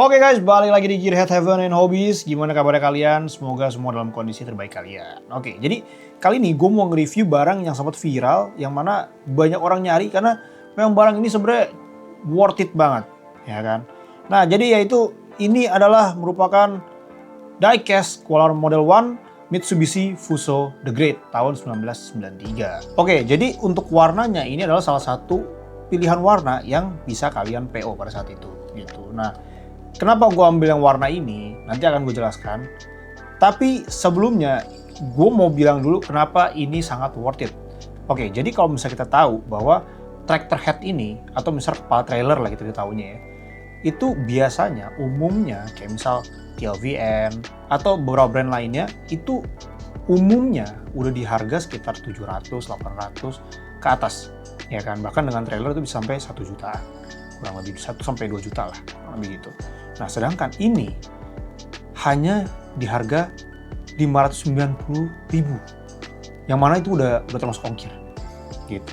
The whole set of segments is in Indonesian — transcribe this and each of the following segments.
Oke guys, balik lagi di Gearhead Heaven and Hobbies. Gimana kabarnya kalian? Semoga semua dalam kondisi terbaik kalian. Oke, jadi kali ini gue mau nge-review barang yang sempat viral, yang mana banyak orang nyari karena memang barang ini sebenarnya worth it banget, ya kan? Nah, jadi yaitu ini adalah merupakan diecast Qualar Model 1 Mitsubishi Fuso The Great tahun 1993. Oke, jadi untuk warnanya ini adalah salah satu pilihan warna yang bisa kalian PO pada saat itu, gitu. Nah, kenapa gue ambil yang warna ini, nanti akan gue jelaskan. Tapi sebelumnya, gue mau bilang dulu kenapa ini sangat worth it. Oke, jadi kalau misalnya kita tahu bahwa tractor head ini, atau misalnya kepala trailer lah kita tahunya ya, itu biasanya umumnya kayak misal TLVN atau beberapa brand lainnya, itu umumnya udah di harga sekitar 700-800 ke atas. Ya kan, bahkan dengan trailer itu bisa sampai 1 jutaan. Kurang lebih 1-2 juta lah, kurang lebih gitu. Nah, sedangkan ini hanya di harga 590.000, yang mana itu udah termasuk ongkir, gitu.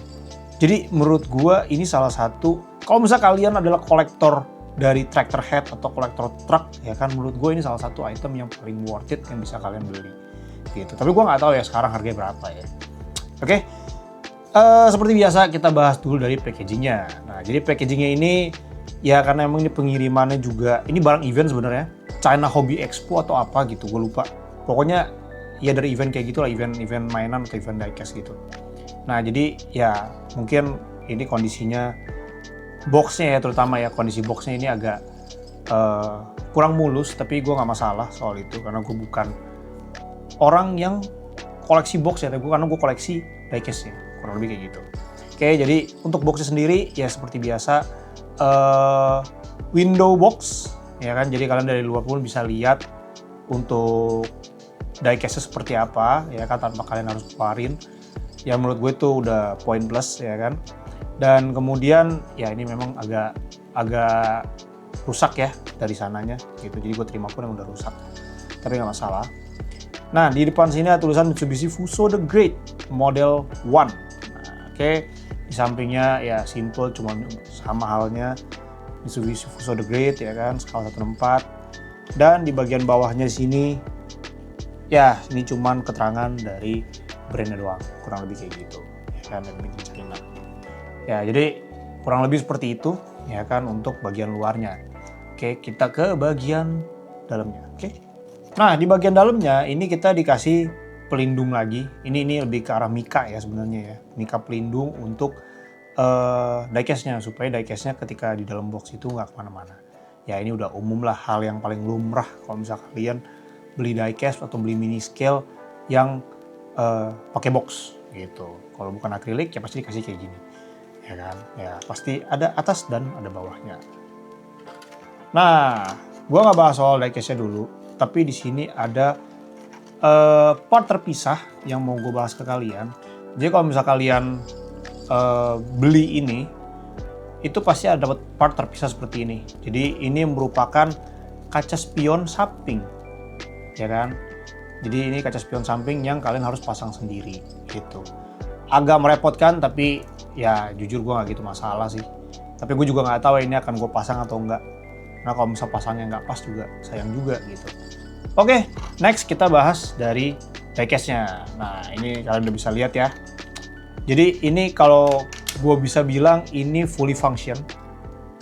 Jadi menurut gua ini salah satu, kalau misalnya kalian adalah kolektor dari tractor head atau kolektor truk, ya kan, menurut gua ini salah satu item yang paling worth it yang bisa kalian beli, gitu. Tapi gua nggak tahu ya sekarang harganya berapa ya. Oke. Seperti biasa kita bahas dulu dari packagingnya. Nah, jadi packagingnya ini ya karena emang ini pengirimannya juga, ini barang event sebenarnya, China Hobby Expo atau apa gitu, gue lupa. Pokoknya ya dari event kayak gitulah, event mainan atau event diecast gitu. Nah, jadi ya mungkin ini kondisinya, boxnya ya terutama ya, kondisi boxnya ini agak kurang mulus, tapi gue nggak masalah soal itu karena gue bukan orang yang koleksi box ya, tapi karena gue koleksi diecast ya, kurang lebih kayak gitu. Oke, jadi untuk boxnya sendiri ya seperti biasa, window box ya kan, jadi kalian dari luar pun bisa lihat untuk diecastnya seperti apa ya kan, tanpa kalian harus keluarin. Ya menurut gue itu udah poin plus ya kan. Dan kemudian ya ini memang agak rusak ya dari sananya gitu, jadi gue terima pun yang udah rusak, tapi nggak masalah. Nah, di depan sini ada tulisan Mitsubishi Fuso The Great Model 1. Nah, oke. Di sampingnya ya simple, cuma sama halnya Mitsubishi Fuso The Great ya kan, skala 1/4. Dan di bagian bawahnya di sini ya ini cuman keterangan dari brandnya doang, kurang lebih kayak gitu ya kan, dan bikin China. Ya, jadi kurang lebih seperti itu ya kan untuk bagian luarnya. Oke, kita ke bagian dalamnya. Oke. Nah, di bagian dalamnya ini kita dikasih pelindung lagi. Ini lebih ke arah mika ya sebenarnya ya. Mika pelindung untuk diecastnya, supaya diecastnya ketika di dalam box itu nggak kemana-mana. Ya ini udah umum lah, hal yang paling lumrah kalau misalnya kalian beli diecast atau beli mini scale yang pakai box gitu. Kalau bukan akrilik ya pasti dikasih kayak gini. Ya kan? Ya pasti ada atas dan ada bawahnya. Nah, gua nggak bahas soal diecastnya dulu. Tapi di sini ada part terpisah yang mau gue bahas ke kalian. Jadi kalau misalnya kalian beli ini, itu pasti ada dapat part terpisah seperti ini. Jadi ini merupakan kaca spion samping, ya kan? Jadi ini kaca spion samping yang kalian harus pasang sendiri, gitu. Agak merepotkan, tapi ya jujur gue nggak gitu masalah sih. Tapi gue juga nggak tahu ini akan gue pasang atau enggak. Nah, kalau misal pasangnya nggak pas juga sayang juga gitu. Oke, next kita bahas dari diecastnya. Nah, ini kalian udah bisa lihat ya. Jadi ini kalau gue bisa bilang ini fully function.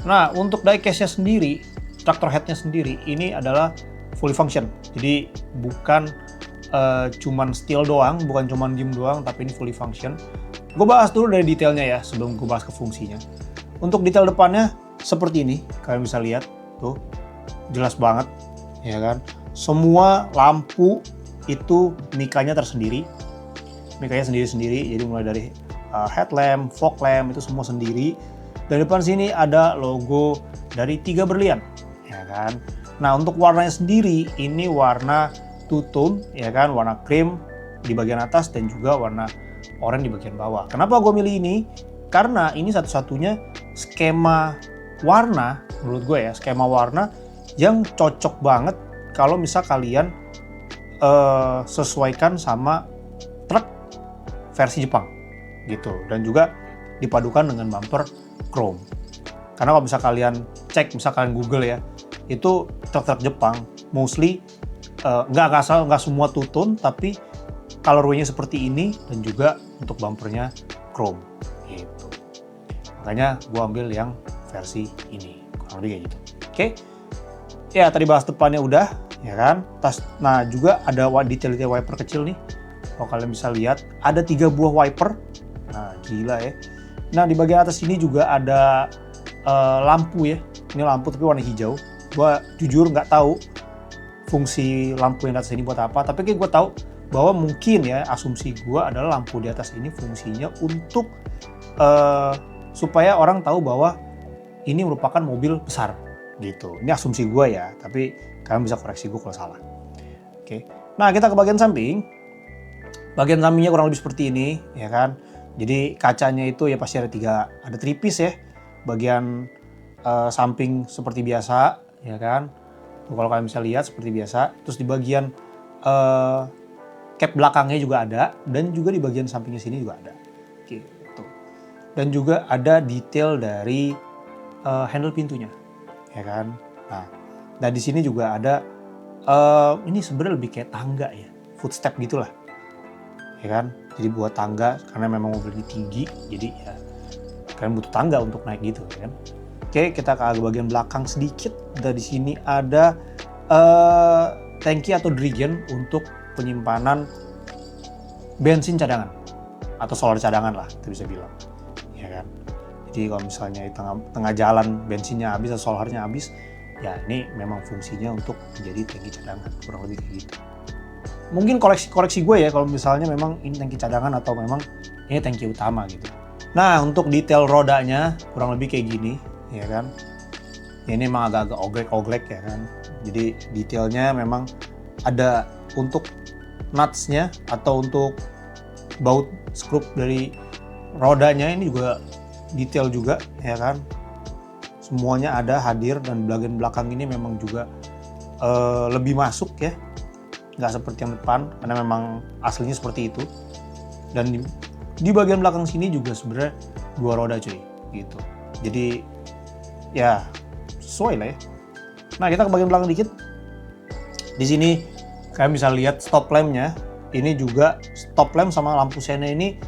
Nah, untuk diecastnya sendiri, tractor headnya sendiri, ini adalah fully function. Jadi bukan cuman steel doang, bukan cuman diem doang, tapi ini fully function. Gue bahas dulu dari detailnya ya, sebelum gue bahas ke fungsinya. Untuk detail depannya seperti ini, kalian bisa lihat. Tuh, jelas banget, ya kan? Semua lampu itu mikanya tersendiri. Mikanya sendiri-sendiri, jadi mulai dari headlamp, fog lamp, itu semua sendiri. Dan depan sini ada logo dari 3 berlian, ya kan? Nah, untuk warnanya sendiri, ini warna two-tone, ya kan? Warna cream di bagian atas dan juga warna oranye di bagian bawah. Kenapa gue milih ini? Karena ini satu-satunya skema warna, menurut gue ya, skema warna yang cocok banget kalau misal kalian sesuaikan sama truk versi Jepang gitu, dan juga dipadukan dengan bumper chrome. Karena kalau misal kalian cek, misal kalian Google ya, itu truk-truk Jepang, mostly nggak semua two-tone, tapi colorway-nya seperti ini dan juga untuk bumpernya chrome gitu. Makanya gue ambil yang versi ini, kurang lebih kayak gitu. Oke, ya tadi bahas depannya udah, ya kan. Nah juga ada detail-detail wiper kecil nih. Kalau kalian bisa lihat, ada 3 buah wiper. Nah gila ya. Nah di bagian atas ini juga ada lampu ya. Ini lampu tapi warna hijau. Gue jujur nggak tahu fungsi lampu yang di atas ini buat apa. Tapi kayak gue tahu bahwa mungkin ya, asumsi gue adalah lampu di atas ini fungsinya untuk supaya orang tahu bahwa ini merupakan mobil besar gitu. Ini asumsi gue ya, tapi kalian bisa koreksi gue kalau salah. Oke. Nah kita ke bagian samping. Bagian sampingnya kurang lebih seperti ini, ya kan. Jadi kacanya itu ya pasti ada 3 piece ya. Bagian samping seperti biasa, ya kan. Kalau kalian bisa lihat seperti biasa. Terus di bagian cap belakangnya juga ada, dan juga di bagian sampingnya sini juga ada. Gitu. Dan juga ada detail dari handle pintunya, ya kan. Nah, dan di sini juga ada ini sebenarnya lebih kayak tangga ya, footstep gitulah. Ya kan, jadi buat tangga karena memang mobil ini tinggi, jadi ya kalian butuh tangga untuk naik gitu kan. Oke, kita ke bagian belakang sedikit. Dan di sini ada tangki atau dirigen untuk penyimpanan bensin cadangan atau solar cadangan lah, kita bisa bilang, ya kan. Jadi kalau misalnya di tengah jalan bensinnya habis atau solarnya habis, ya ini memang fungsinya untuk menjadi tangki cadangan, kurang lebih kayak gitu. Mungkin koreksi gue ya kalau misalnya memang ini tangki cadangan atau memang ini tangki utama gitu. Nah untuk detail rodanya kurang lebih kayak gini, ya kan. Ya, ini memang agak-agak oglek-oglek ya kan. Jadi detailnya memang ada untuk nutsnya atau untuk baut skrup dari rodanya ini juga detail juga, ya kan. Semuanya ada hadir, dan bagian belakang ini memang juga lebih masuk ya. Nggak seperti yang depan, karena memang aslinya seperti itu. Dan di bagian belakang sini juga sebenarnya 2 roda cuy, gitu. Jadi ya sesuai lah ya. Nah kita ke bagian belakang dikit. Di sini kalian bisa lihat stop lampnya. Ini juga stop lamp sama lampu sena ini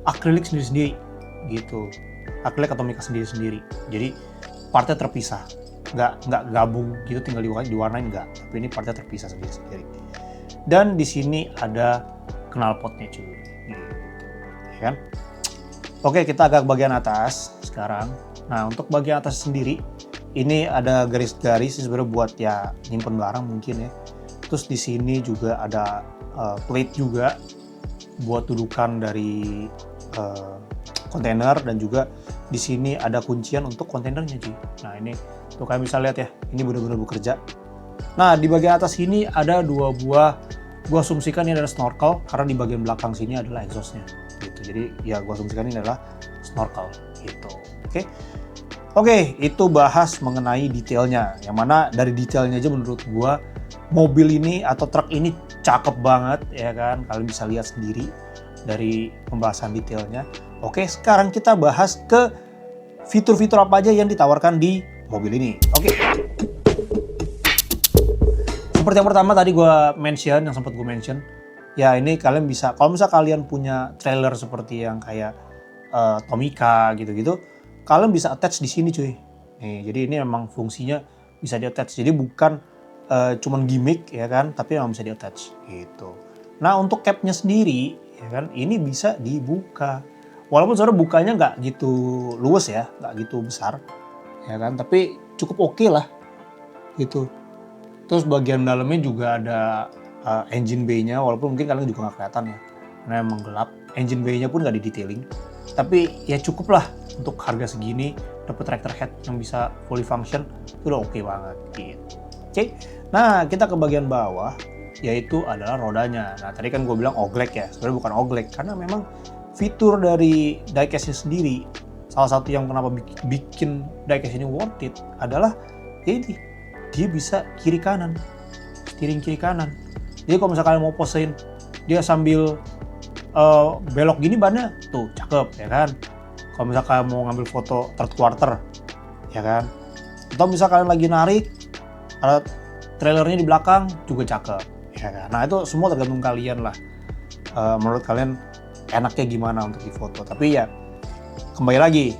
akrilik sendiri-sendiri, gitu. Akrilik atau mika sendiri-sendiri. Jadi partnya terpisah. Nggak gabung gitu tinggal diwarnain, nggak, tapi ini partnya terpisah sendiri-sendiri. Dan di sini ada knalpotnya cuy, gitu, ya kan. Oke, kita agak ke bagian atas sekarang. Nah untuk bagian atas sendiri ini ada garis-garis sebenarnya buat ya nyimpen barang mungkin ya. Terus di sini juga ada plate juga buat dudukan dari kontainer, dan juga di sini ada kuncian untuk kontainernya cuy. Nah ini tuh kalian bisa lihat ya, ini benar-benar bekerja. Nah di bagian atas ini ada 2 buah, gua asumsikan ini adalah snorkel karena di bagian belakang sini adalah exhaustnya gitu. Jadi ya gua asumsikan ini adalah snorkel gitu. Oke, itu bahas mengenai detailnya. Yang mana dari detailnya aja menurut gua mobil ini atau truk ini cakep banget, ya kan. Kalian bisa lihat sendiri dari pembahasan detailnya. Oke, sekarang kita bahas ke fitur-fitur apa aja yang ditawarkan di mobil ini. Oke. Seperti yang pertama tadi yang sempat gue mention, ya ini kalian bisa, kalau misalnya kalian punya trailer seperti yang kayak Tomica gitu-gitu, kalian bisa attach di sini cuy. Nih, jadi ini memang fungsinya bisa di-attach. Jadi bukan cuman gimmick ya kan, tapi memang bisa di-attach gitu. Nah, untuk capnya sendiri ya kan, ini bisa dibuka. Walaupun sebenarnya bukanya nggak gitu luas ya, nggak gitu besar, ya kan. Tapi cukup oke lah, gitu. Terus bagian dalamnya juga ada engine bay-nya, walaupun mungkin kalian juga nggak kelihatan ya, karena emang gelap. Engine bay-nya pun nggak di-detailing. Tapi ya cukup lah untuk harga segini, dapat tractor head yang bisa fully function, itu udah oke banget, gitu. Oke, nah kita ke bagian bawah, yaitu adalah rodanya. Nah tadi kan gue bilang oglek ya, sebenarnya bukan oglek, karena memang fitur dari diecast-nya sendiri, salah satu yang kenapa bikin diecast ini worth it adalah ya ini, dia bisa kiri kanan, steering kiri kanan. Jadi kalau misalnya kalian mau posein, dia sambil belok gini bannya tuh cakep ya kan. Kalau misalnya kalian mau ngambil foto third quarter ya kan, Atau misal kalian lagi narik, ada trailernya di belakang juga cakep. Ya kan? Nah itu semua tergantung kalian lah. Menurut kalian enaknya gimana untuk difoto. Tapi ya kembali lagi,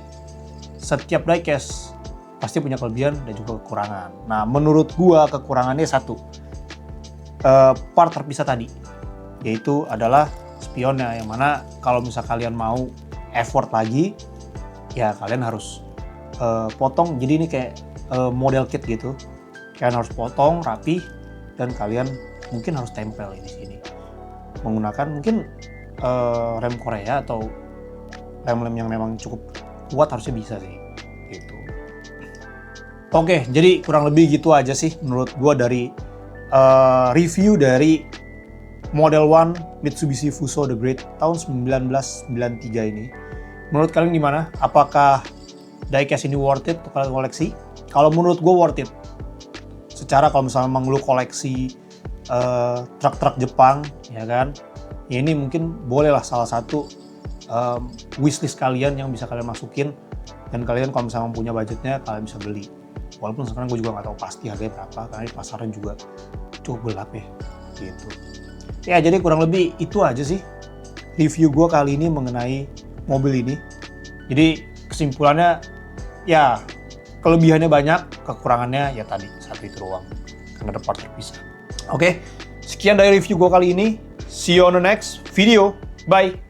setiap diecast pasti punya kelebihan dan juga kekurangan. Nah menurut gua kekurangannya satu, part terpisah tadi, yaitu adalah spionnya, yang mana kalau misal kalian mau effort lagi, ya kalian harus potong. Jadi ini kayak model kit gitu, kalian harus potong rapi dan kalian mungkin harus tempel di sini menggunakan mungkin rem Korea atau rem-rem yang memang cukup kuat, harusnya bisa sih gitu. Oke, jadi kurang lebih gitu aja sih menurut gua dari review dari Model 1 Mitsubishi Fuso The Great tahun 1993 ini. Menurut kalian gimana? Apakah diecast ini worth it untuk kalian koleksi? Kalau menurut gue worth it. Secara kalau misalnya memang lu koleksi truk-truk Jepang, ya kan? Ya ini mungkin bolehlah salah satu wishlist kalian yang bisa kalian masukin. Dan kalian kalau misalnya punya budgetnya, kalian bisa beli. Walaupun sekarang gue juga nggak tahu pasti harganya berapa, karena di pasaran juga cukup gelap ya, gitu. Ya jadi kurang lebih itu aja sih review gue kali ini mengenai mobil ini. Jadi kesimpulannya ya kelebihannya banyak, kekurangannya ya tadi satu itu doang karena ada part terpisah. Oke, sekian dari review gue kali ini. See you on the next video. Bye.